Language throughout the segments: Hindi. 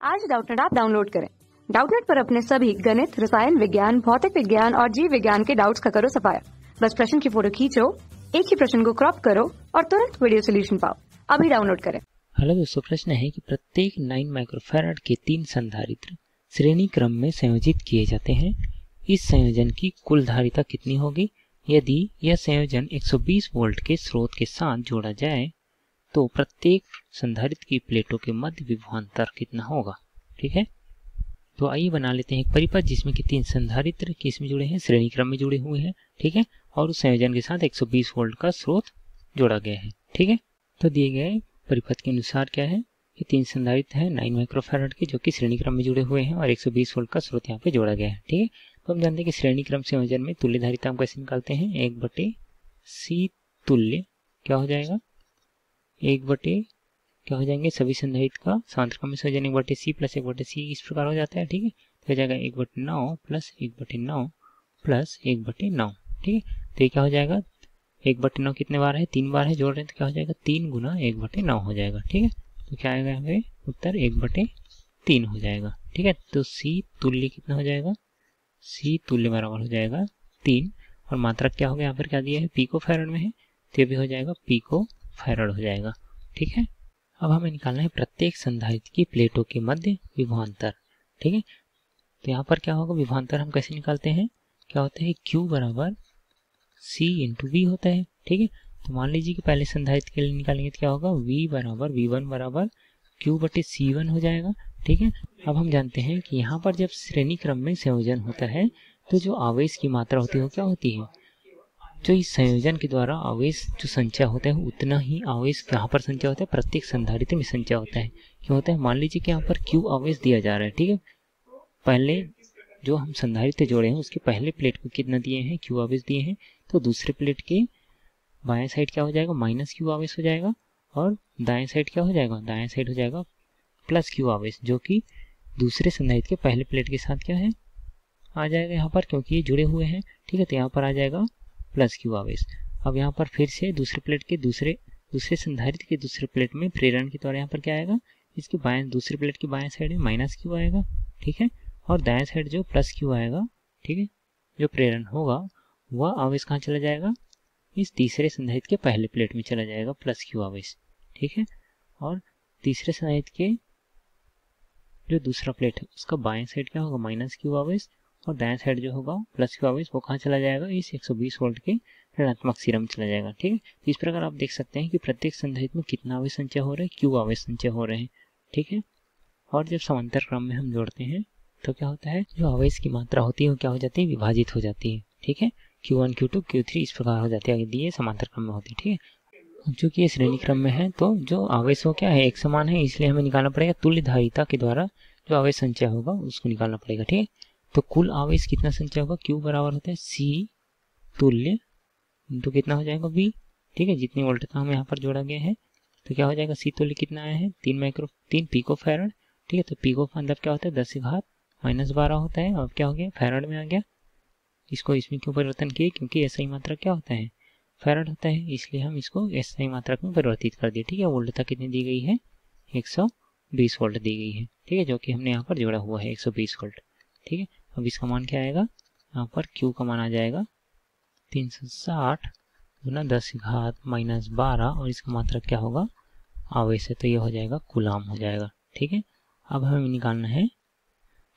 आज डाउटनेट ऐप डाउनलोड करें। डाउटनेट पर अपने सभी गणित, रसायन विज्ञान, भौतिक विज्ञान और जीव विज्ञान के डाउट्स का करो सफाया। बस प्रश्न की फोटो खींचो, एक ही प्रश्न को क्रॉप करो और तुरंत वीडियो सोल्यूशन पाओ। अभी डाउनलोड करें। हेलो दोस्तों, प्रश्न है कि प्रत्येक 9 माइक्रोफैराड के 3 संधारित्र श्रेणी क्रम में संयोजित किए जाते हैं। इस संयोजन की कुल धारिता कितनी होगी? यदि यह संयोजन 120 वोल्ट के स्रोत के साथ जोड़ा जाए तो प्रत्येक संधारित्र की प्लेटों के मध्य विभवांतर कितना होगा। ठीक है, तो आइए बना लेते हैं एक परिपथ जिसमें कि 3 संधारित्र किस में जुड़े हैं, श्रेणी क्रम में जुड़े हुए हैं। ठीक है, और उस संयोजन के साथ 120 वोल्ट का स्रोत जोड़ा गया है। ठीक है, तो दिए गए परिपथ के अनुसार क्या है कि 3 संधारित्र हैं 9 माइक्रोफैराड के, जो कि श्रेणी क्रम में जुड़े हुए हैं और 120 वोल्ट का स्रोत यहाँ पे जोड़ा गया है। ठीक है, तो हम जानते हैं कि श्रेणी क्रम संयोजन में तुल्य धारिता हम कैसे निकालते हैं, 1/c तुल्य क्या हो जाएगा, 1/ क्या हो जाएंगे सभी संधारित्र का समांतर क्रम में संयोजन 1/c प्लस 1/c इस प्रकार हो जाता है। ठीक है, तो हो जाएगा 1/9 प्लस 1/9 प्लस 1/9। ठीक है, तो ये क्या हो जाएगा, 1/9 कितने बार है, 3 बार है, जोड़ रहे हैं तो क्या हो जाएगा 3 गुना 1/9 हो जाएगा। ठीक है, तो क्या आएगा यहाँ पे उत्तर 1/3 हो जाएगा। ठीक है, तो c तुल्य कितना हो जाएगा, c तुल्य बराबर हो जाएगा 3 और मात्रक क्या होगा, यहाँ पर क्या दिया है पिको फैराड में है तो ये भी हो जाएगा पिको फैराड हो जाएगा। ठीक है, अब हमें निकालना है प्रत्येक संधारित्र की प्लेटों के मध्य विभवांतर। ठीक है, तो यहाँ पर क्या होगा, विभवांतर हम कैसे निकालते हैं, क्या होता है Q बराबर C इंटू V होता है। ठीक है, तो मान लीजिए कि पहले संधारित्र के लिए निकालेंगे तो क्या होगा, V बराबर V1 बराबर Q/C1 हो जाएगा। ठीक है, अब हम जानते हैं कि यहाँ पर जब श्रेणी क्रम में संयोजन होता है तो जो आवेश की मात्रा होती है वो क्या होती है, जो इस संयोजन के द्वारा आवेश जो संचय होता है उतना ही आवेश यहाँ पर संचय होता है, प्रत्येक संधारित्र में संचय होता है। क्यों होता है, मान लीजिए कि यहाँ पर Q आवेश दिया जा रहा है। ठीक है, पहले जो हम संधारित्र जोड़े हैं उसके पहले प्लेट को कितना दिए हैं, Q आवेश दिए हैं, तो दूसरे प्लेट के बाएं साइड क्या हो जाएगा, -Q आवेश हो जाएगा और दाएं साइड क्या हो जाएगा, दाएं साइड हो जाएगा +Q आवेश, जो कि दूसरे संधारित्र के पहले प्लेट के साथ क्या है आ जाएगा यहाँ पर, क्योंकि ये जुड़े हुए हैं। ठीक है, तो यहाँ पर आ जाएगा +Q आवेश। अब यहाँ पर फिर से दूसरे प्लेट के दूसरे संधारित्र के दूसरे प्लेट में प्रेरण के द्वारा यहाँ पर क्या आएगा, इसके बाएं दूसरे प्लेट की बाएं साइड में -Q आएगा। ठीक है, और दाएं साइड जो +Q आएगा, ठीक है, जो प्रेरण होगा वह आवेश कहाँ चला जाएगा, इस तीसरे संधारित्र के पहले प्लेट में चला जाएगा +Q आवेश। ठीक है, और तीसरे संधारित्र के जो दूसरा प्लेट है उसका बाएं साइड क्या होगा, -Q आवेश, और दाएं साइड जो होगा +Q आवेश वो कहाँ चला जाएगा, इस 120 वोल्ट के ऋणात्मक सिरा में चला जाएगा। ठीक है, तो इस प्रकार आप देख सकते हैं कि प्रत्येक संधारित्र में कितना आवेश संचय हो रहा है, Q आवेश संचय हो रहे हैं। ठीक है, और जब समांतर क्रम में हम जोड़ते हैं तो क्या होता है, जो आवेश की मात्रा होती है वो क्या हो जाती है, विभाजित हो जाती है। ठीक है, Q1 Q2 Q3 इस प्रकार हो जाती है यदि ये समांतर क्रम में होती है। ठीक है, चूंकि ये श्रेणी क्रम में है तो जो आवेश हो क्या है, एक समान है, इसलिए हमें निकालना पड़ेगा तुल्य धारिता के द्वारा जो आवेश संचय होगा उसको निकालना पड़ेगा। ठीक है, तो कुल आवेश कितना संचय होगा, Q बराबर होता है C तुल्य इंटू कितना हो जाएगा V। ठीक है, जितनी वोल्टता हमें यहाँ पर जोड़ा गया है तो क्या हो जाएगा, C तुल्य कितना आया है 3 पिको फैराड। ठीक है, तो पिको का मतलब क्या होता है 10⁻⁻12 होता है, अब क्या हो गया फैराड में आ गया। इसको इसमें क्यों परिवर्तन किए, क्योंकि SI मात्रा क्या होता है, फैराड होता है, इसलिए हम इसको SI मात्रक में परिवर्तित कर दिए। ठीक है, वोल्टता कितनी दी गई है, 120 वोल्ट दी गई है। ठीक है, जो कि हमने यहाँ पर जोड़ा हुआ है 120 वोल्ट। ठीक है, अब इसका मान क्या आएगा, यहाँ पर Q का मान आ जाएगा 360 गुना 10⁻⁻12 और इसका मात्रक क्या होगा, आवेश है, तो ये हो जाएगा कूलाम हो जाएगा। ठीक है, अब हमें निकालना है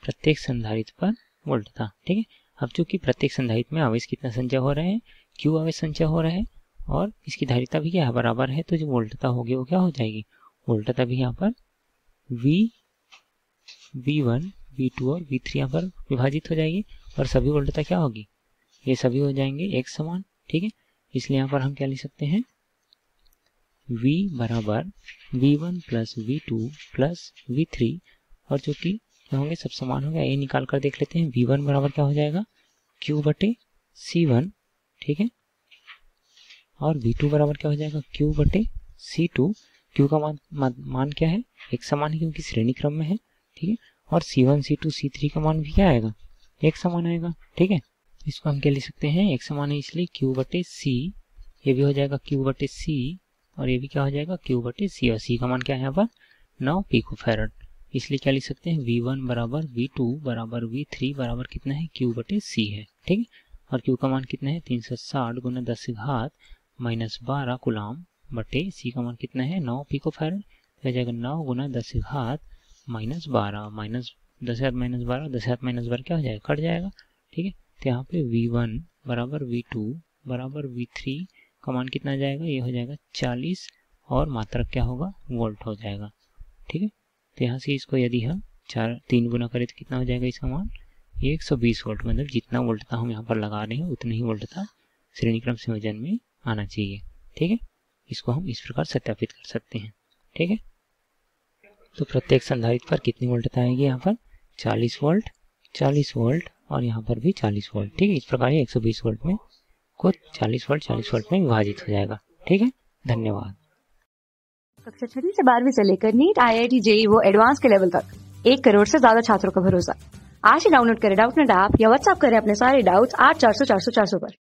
प्रत्येक संधारित्र पर वोल्टता। ठीक है, अब चूंकि प्रत्येक संधारित्र में आवेश कितना संचय हो रहा है, Q आवेश संचय हो रहा है और इसकी धारिता भी क्या है बराबर है, तो जो वोल्टता होगी वो क्या हो जाएगी, वोल्टता भी यहाँ पर V1 V2 और V3 यहाँ पर विभाजित हो जाएगी और सभी वोल्टता क्या होगी, ये सभी हो जाएंगे एक समान। ठीक है, इसलिए यहाँ पर हम क्या लिख सकते हैं, V बराबर V1 plus V2 plus V3 और जो कि क्या होंगे सब समान हो गया, ये निकाल कर देख लेते हैं। V1 बराबर क्या हो जाएगा Q/C1। ठीक है, और V2 बराबर क्या हो जाएगा Q/C2। Q का मान क्या है, एक समान है क्योंकि श्रेणी क्रम में है। ठीक है, और C1 C2 C3 का मान भी क्या आएगा, एक समान आएगा। ठीक है, इसको हम क्या लिख सकते हैं, एक समान है इसलिए Q/C, ये भी हो जाएगा Q/C और ये भी क्या हो जाएगा Q/C, और C का मान क्या है यहाँ पर 9 पिको फैराड। इसलिए क्या लिख सकते हैं, V1 बराबर V2 बराबर V3 बराबर कितना है, Q बटे C है। ठीक है, और Q का मान कितना है 360 गुना 10 से घात -12 कूलाम बटे C का मान कितना है 9 पिको फैरड, तो जाएगा 9 गुना 10 से घात -12 माइनस 10 से घात -12, 10 से घात -12 क्या हो जाएगा, कट जाएगा। ठीक है, तो यहाँ पे V1 बराबर V2 बराबर V3 का मान कितना जाएगा, ये हो जाएगा 40 और मात्रक क्या होगा, वोल्ट हो जाएगा। ठीक है, तो यहाँ से इसको यदि हम 3 गुना करें तो कितना हो जाएगा इसका मान, 120 वोल्ट, मतलब जितना वोल्टता हम यहाँ पर लगा रहे हैं उतनी ही वोल्टता श्रेणी क्रम संयोजन में आना चाहिए। ठीक है, इसको हम इस प्रकार सत्यापित कर सकते हैं। ठीक है, तो प्रत्येक संधारित्र पर कितनी वोल्टता आएगी, यहाँ पर 40 वोल्ट, 40 वोल्ट और यहाँ पर भी 40 वोल्ट। ठीक है, इस प्रकार 120 वोल्ट में को 40 वोल्ट में विभाजित हो जाएगा। ठीक है, धन्यवाद। कक्षा 6 से 12वीं से लेकर नीट, IIT, JEE वो एडवांस के लेवल तक 1 करोड़ से ज्यादा छात्रों का भरोसा। आज ही डाउनलोड करें डाउटनेट ऐप या व्हाट्सएप करें अपने सारे डाउट्स 8400 400 400 पर।